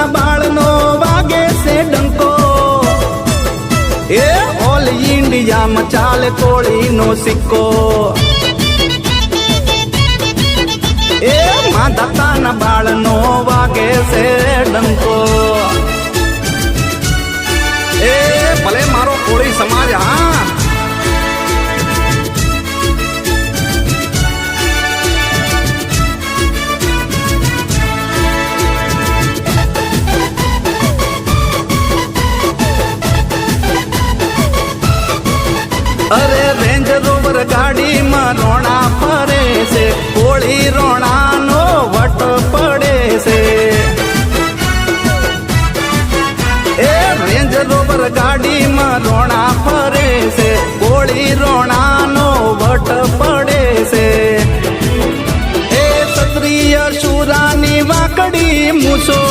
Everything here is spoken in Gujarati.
માતાના બાળનો વાગે છે ડંકો એ ઓલ ઇન્ડિયામાં ચાલે કોળીનો સિક્કો એ માતાના બાળનો વાગે છે ડંકો એ ભલે મારો કોળી સમાજ હા અરે રેન્જ રોવર ગાડીમાં રોણા ફરે છે કોળી રોણાનો વટ પડે છે એ રેન્જ રોવર ગાડીમાં રોણા ફરે છે કોળી રોણાનો વટ પડે છે એ ક્ષત્રિય શુરાની વાકડી મૂછો